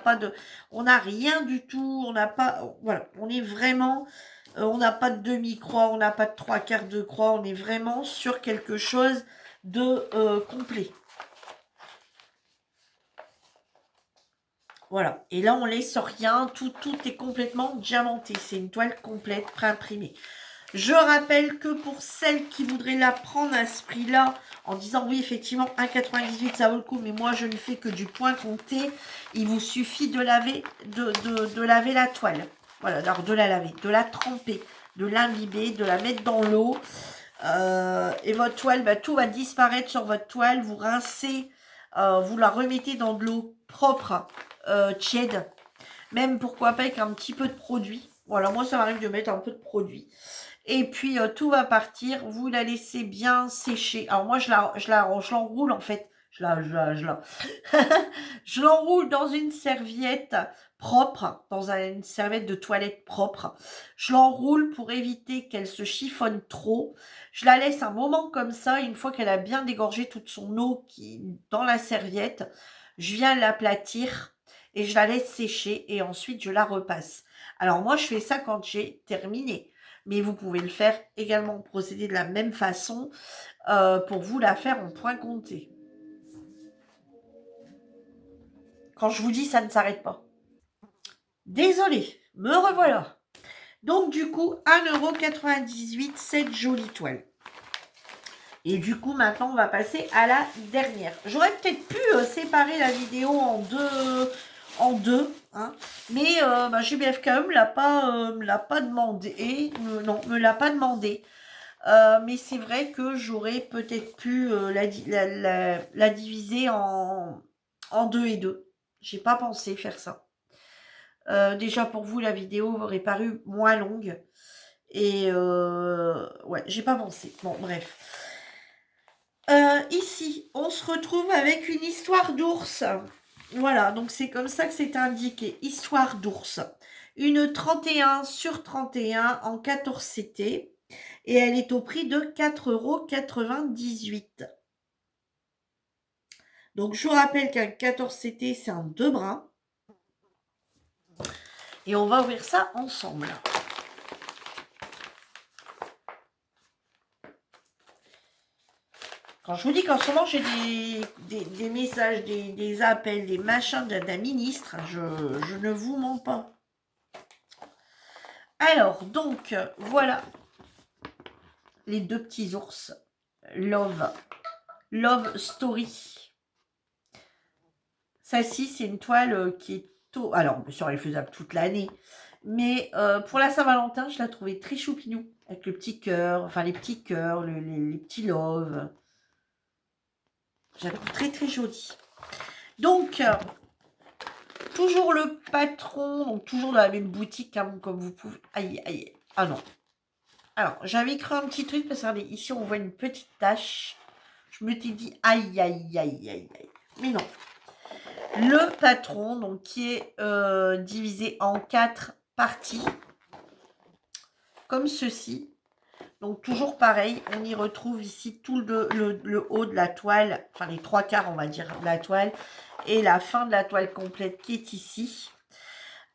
rien du tout. On n'a pas, voilà, on est vraiment, on n'a pas de demi-croix, on n'a pas de 3/4 de croix. On est vraiment sur quelque chose de complet. Voilà. Et là, on laisse rien. Tout est complètement diamanté. C'est une toile complète, pré-imprimée. Je rappelle que pour celles qui voudraient la prendre à ce prix-là, en disant oui, effectivement, 1,98 ça vaut le coup, mais moi je ne fais que du point compté, il vous suffit de laver, de laver la toile. Voilà, alors de la laver, de la tremper, de l'imbiber, de la mettre dans l'eau. Et votre toile, tout va disparaître sur votre toile. Vous rincez, vous la remettez dans de l'eau propre, tiède. Même pourquoi pas avec un petit peu de produit. Voilà, moi ça m'arrive de mettre un peu de produit. Et puis tout va partir, vous la laissez bien sécher. Alors moi je l'enroule en fait. Je l'enroule dans une serviette propre, dans une serviette de toilette propre. Je l'enroule pour éviter qu'elle se chiffonne trop. Je la laisse un moment comme ça, une fois qu'elle a bien dégorgé toute son eau dans la serviette, je viens l'aplatir et je la laisse sécher et ensuite je la repasse. Alors moi je fais ça quand j'ai terminé. Mais vous pouvez le faire également, procéder de la même façon pour vous la faire en point compté. Quand je vous dis, ça ne s'arrête pas. Désolée, me revoilà. Donc du coup, 1,98 € cette jolie toile. Et du coup, maintenant, on va passer à la dernière. J'aurais peut-être pu séparer la vidéo en deux, hein. Mais GBFKE me l'a pas demandé. Non, me l'a pas demandé. Mais c'est vrai que j'aurais peut-être pu la diviser en 2 et 2. J'ai pas pensé faire ça. Déjà pour vous, la vidéo aurait paru moins longue. Et ouais, j'ai pas pensé. Bon, bref. Ici, on se retrouve avec une histoire d'ours. Voilà, donc c'est comme ça que c'est indiqué. Histoire d'ours. Une 31 sur 31 en 14 CT. Et elle est au prix de 4,98 €. Donc, je vous rappelle qu'un 14CT, c'est un 2 brins. Et on va ouvrir ça ensemble. Quand je vous dis qu'en ce moment, j'ai des messages, des appels, des machins d'un ministre, je ne vous mens pas. Alors, donc, voilà les deux petits ours. Love Story. Celle-ci, c'est une toile qui est tôt. Alors, bien sûr, elle est faisable toute l'année. Mais pour la Saint-Valentin, je la trouvais très choupinou. Avec le petit cœur, enfin les petits cœurs, les petits loves. Je la trouve très très jolie. Donc, toujours le patron, donc toujours dans la même boutique, hein, comme vous pouvez. Aïe, aïe. Ah non. Alors, j'avais écrit un petit truc parce que regardez, ici on voit une petite tache. Je me suis dit aïe, aïe, aïe, aïe, aïe. Mais non. Le patron, donc qui est divisé en 4 parties, comme ceci. Donc toujours pareil, on y retrouve ici tout le haut de la toile, enfin les 3/4 on va dire de la toile, et la fin de la toile complète qui est ici.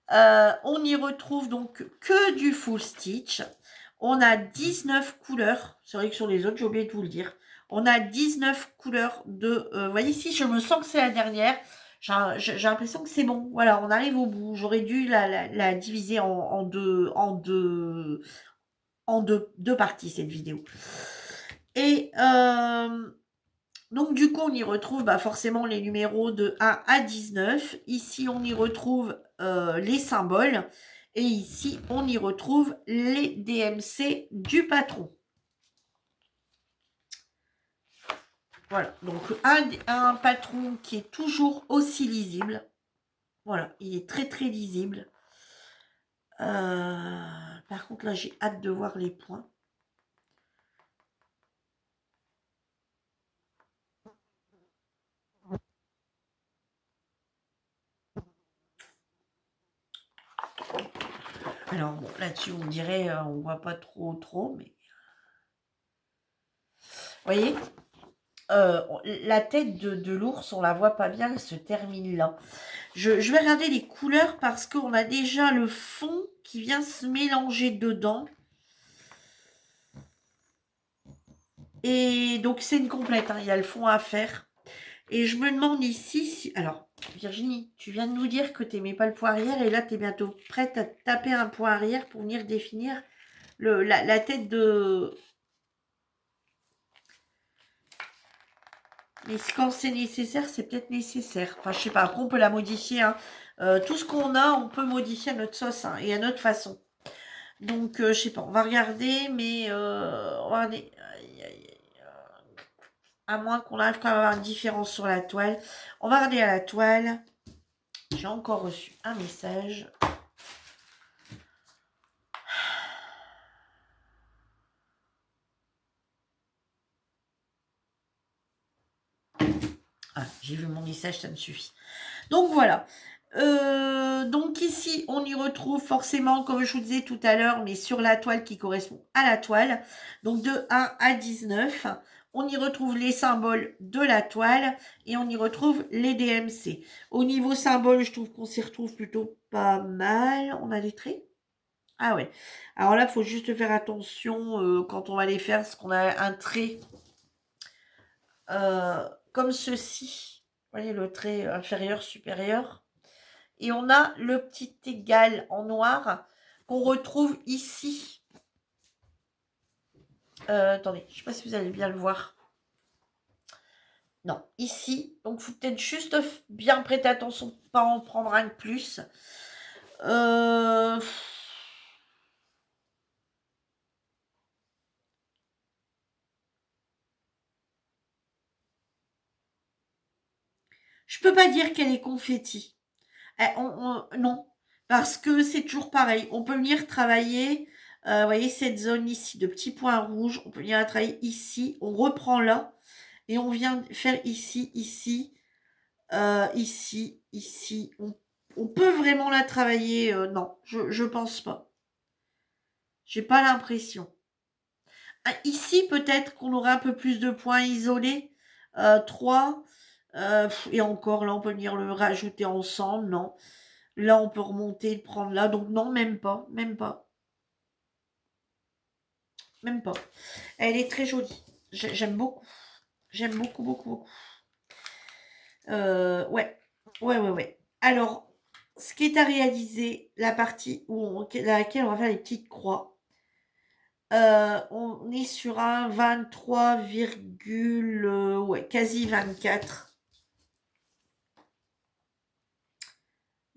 On y retrouve donc que du full stitch. On a 19 couleurs. C'est vrai que sur les autres, j'ai oublié de vous le dire. On a 19 couleurs de... vous voyez ici, je me sens que c'est la dernière. J'ai l'impression que c'est bon. Voilà, on arrive au bout. J'aurais dû la diviser en deux parties, cette vidéo. Et donc, du coup, on y retrouve forcément les numéros de 1 à 19. Ici, on y retrouve les symboles. Et ici, on y retrouve les DMC du patron. Voilà, donc un patron qui est toujours aussi lisible. Voilà, il est très très lisible. Par contre, là, j'ai hâte de voir les points. Alors, bon, là-dessus, on dirait, on voit pas trop, mais... Vous voyez, la tête de l'ours, on la voit pas bien, elle se termine là. Je vais regarder les couleurs parce qu'on a déjà le fond qui vient se mélanger dedans. Et donc, c'est une complète, hein, il y a le fond à faire. Et je me demande ici si... Alors, Virginie, tu viens de nous dire que tu n'aimais pas le point arrière et là, tu es bientôt prête à taper un point arrière pour venir définir la tête de... Mais quand c'est nécessaire, c'est peut-être nécessaire. Enfin, je sais pas. Après, on peut la modifier. Hein. Tout ce qu'on a, on peut modifier à notre sauce hein, et à notre façon. Donc, je sais pas. On va regarder, mais on va regarder. Aïe, aïe, aïe. À moins qu'on arrive quand même à avoir une différence sur la toile. On va regarder à la toile. J'ai encore reçu un message. Ah, j'ai vu mon message, ça me suffit. Donc voilà. Donc ici, on y retrouve forcément, comme je vous disais tout à l'heure, mais sur la toile qui correspond à la toile. Donc de 1 à 19, on y retrouve les symboles de la toile et on y retrouve les DMC. Au niveau symbole, je trouve qu'on s'y retrouve plutôt pas mal. On a des traits? Ah ouais. Alors là, il faut juste faire attention quand on va les faire, parce qu'on a un trait comme ceci. Vous voyez le trait inférieur, supérieur. Et on a le petit égal en noir qu'on retrouve ici. Attendez, je ne sais pas si vous allez bien le voir. Non, ici. Donc, il faut peut-être juste bien prêter attention pour ne pas en prendre un de plus. Je peux pas dire qu'elle est confetti. Non, parce que c'est toujours pareil. On peut venir travailler, vous voyez cette zone ici de petits points rouges. On peut venir travailler ici. On reprend là. Et on vient faire ici, ici, ici. On peut vraiment la travailler. Non, je pense pas. J'ai pas l'impression. Ici, peut-être qu'on aura un peu plus de points isolés. 3. Et encore, là, on peut venir le rajouter ensemble, non. Là, on peut remonter, le prendre là. Donc, non, même pas, même pas, même pas. Elle est très jolie. J'aime beaucoup. J'aime beaucoup, beaucoup, beaucoup. Ouais, ouais, ouais, ouais. Alors, ce qui est à réaliser, la partie laquelle on va faire les petites croix, on est sur un 23, ouais, quasi 24.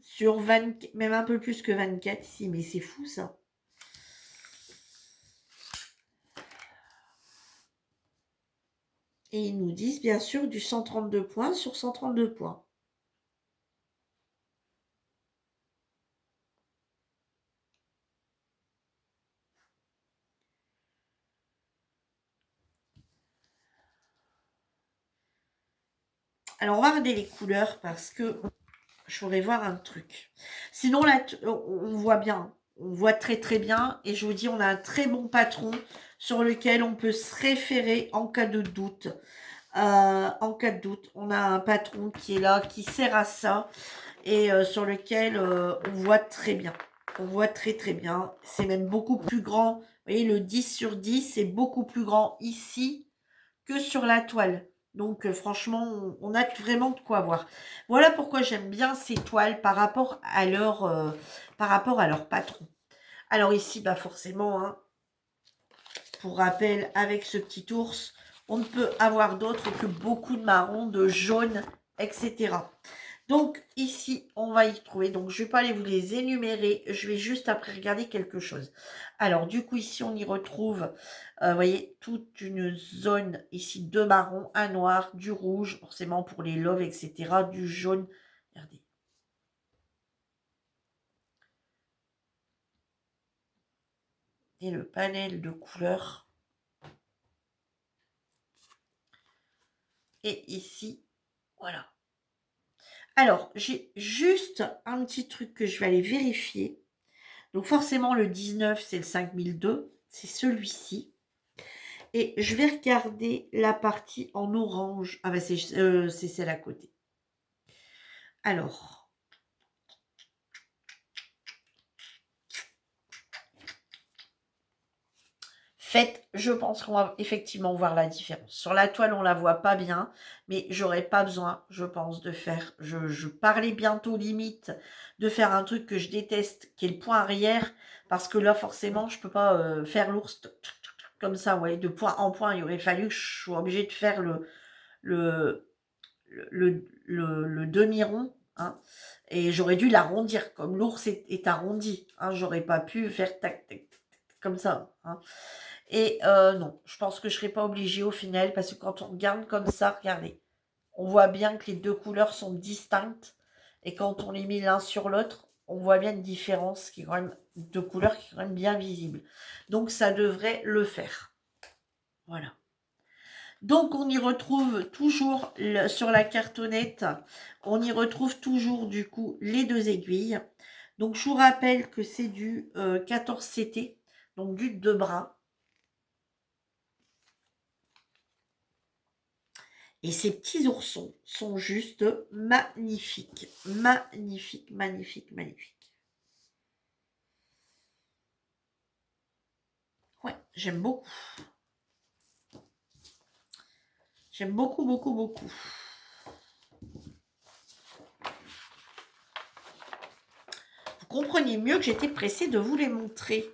Sur 20, même un peu plus que 24 ici, mais c'est fou ça. Et ils nous disent bien sûr du 132 points sur 132 points. Alors on va regarder les couleurs parce que je voudrais voir un truc. Sinon là, on voit bien. On voit très très bien. Et je vous dis, on a un très bon patron sur lequel on peut se référer en cas de doute. En cas de doute, on a un patron qui est là, qui sert à ça. Et sur lequel on voit très bien. On voit très très bien. C'est même beaucoup plus grand. Vous voyez, le 10 sur 10, c'est beaucoup plus grand ici que sur la toile. Donc franchement, on a vraiment de quoi voir. Voilà pourquoi j'aime bien ces toiles par rapport à leur patron. Alors ici, bah forcément, hein, pour rappel, avec ce petit ours, on ne peut avoir d'autre que beaucoup de marron, de jaune, etc. Donc ici, on va y trouver. Donc je ne vais pas aller vous les énumérer. Je vais juste après regarder quelque chose. Alors du coup, ici, on y retrouve, vous voyez, toute une zone ici de marron, un noir, du rouge, forcément pour les loves, etc. Du jaune. Regardez. Et le panel de couleurs. Et ici, voilà. Alors, j'ai juste un petit truc que je vais aller vérifier. Donc forcément, le 19, c'est le 5002. C'est celui-ci. Et je vais regarder la partie en orange. Ah ben c'est celle à côté. Alors. Faites, je pense qu'on va effectivement voir la différence. Sur la toile, on la voit pas bien, mais j'aurais pas besoin, je pense, de faire. Je parlais bientôt limite de faire un truc que je déteste, qui est le point arrière, parce que là, forcément, je peux pas faire l'ours comme ça, ouais, de point en point. Il aurait fallu que je sois obligée de faire le, le demi-rond, hein, et j'aurais dû l'arrondir, comme l'ours est arrondi. Hein, j'aurais pas pu faire tac, tac, tac, comme ça. Hein. Et non, je pense que je ne serai pas obligée au final, parce que quand on regarde comme ça, regardez, on voit bien que les deux couleurs sont distinctes, et quand on les met l'un sur l'autre, on voit bien une différence qui est quand même de couleurs qui est quand même bien visible. Donc ça devrait le faire. Voilà. Donc on y retrouve toujours sur la cartonnette, on y retrouve toujours du coup les deux aiguilles. Donc je vous rappelle que c'est du 14 CT, donc du 2 bras. Et ces petits oursons sont juste magnifiques. Magnifiques, magnifiques, magnifiques. Ouais, j'aime beaucoup. J'aime beaucoup, beaucoup, beaucoup. Vous comprenez mieux que j'étais pressée de vous les montrer.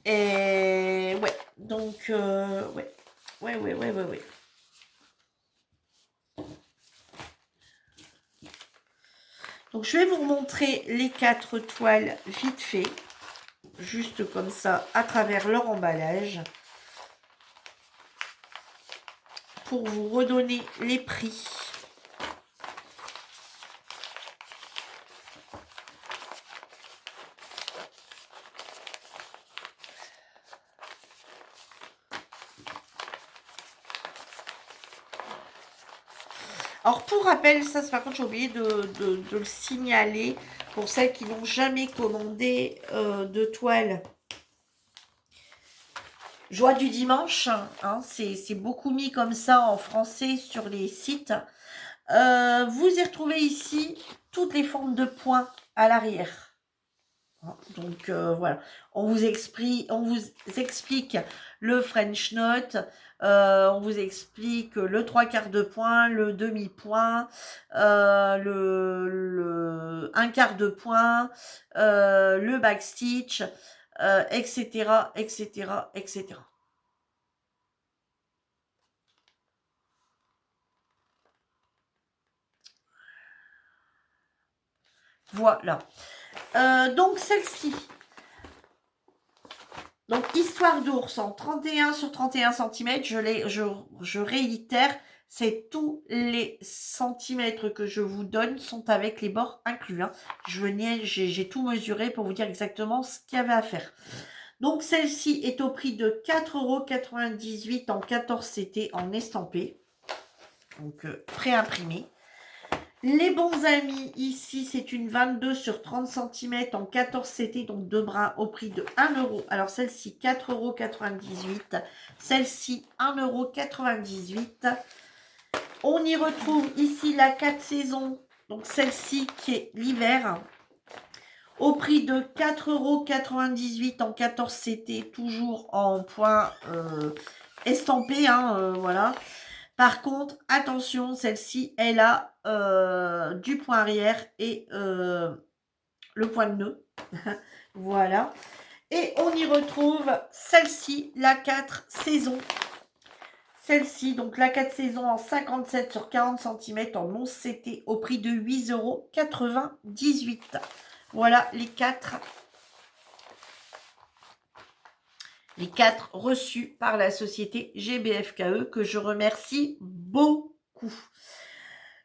Et ouais, donc, ouais. Ouais, ouais, ouais, ouais, ouais. Donc, je vais vous montrer les 4 toiles vite fait. Juste comme ça, à travers leur emballage. Pour vous redonner les prix. Alors, pour rappel, ça, par contre, j'ai oublié de le signaler pour celles qui n'ont jamais commandé de toile Joie du dimanche, hein, c'est beaucoup mis comme ça en français sur les sites. Vous y retrouvez ici toutes les formes de points à l'arrière. Donc voilà, on vous explique le French Knot, on vous explique le trois quarts de point, le demi-point, un quart de point, le backstitch, etc., etc., etc. Voilà. Donc celle-ci, donc histoire d'ours en 31 sur 31 cm, je réitère, c'est tous les centimètres que je vous donne sont avec les bords inclus. Hein. J'ai tout mesuré pour vous dire exactement ce qu'il y avait à faire. Donc celle-ci est au prix de 4,98 € en 14 CT en estampé, donc préimprimé. Les bons amis, ici, c'est une 22 sur 30 cm en 14 CT, donc deux brins au prix de 1 €. Alors, celle-ci, 4,98 €. Celle-ci, 1,98 €. On y retrouve ici la 4 saisons, donc celle-ci qui est l'hiver, au prix de 4,98 € en 14 CT, toujours en point estampé, hein, voilà. Par contre, attention, celle-ci, elle a du point arrière et le point de nœud. Voilà. Et on y retrouve celle-ci, la 4 saison. Celle-ci, donc la 4 saison en 57 sur 40 cm en 11 CT au prix de 8,98 €. Voilà les quatre reçus par la société GBFKE que je remercie beaucoup.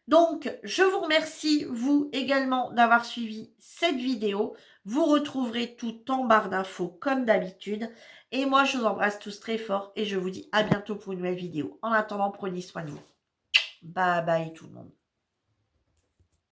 Donc, je vous remercie, vous également, d'avoir suivi cette vidéo. Vous retrouverez tout en barre d'infos comme d'habitude. Et moi, je vous embrasse tous très fort et je vous dis à bientôt pour une nouvelle vidéo. En attendant, prenez soin de vous. Bye bye tout le monde.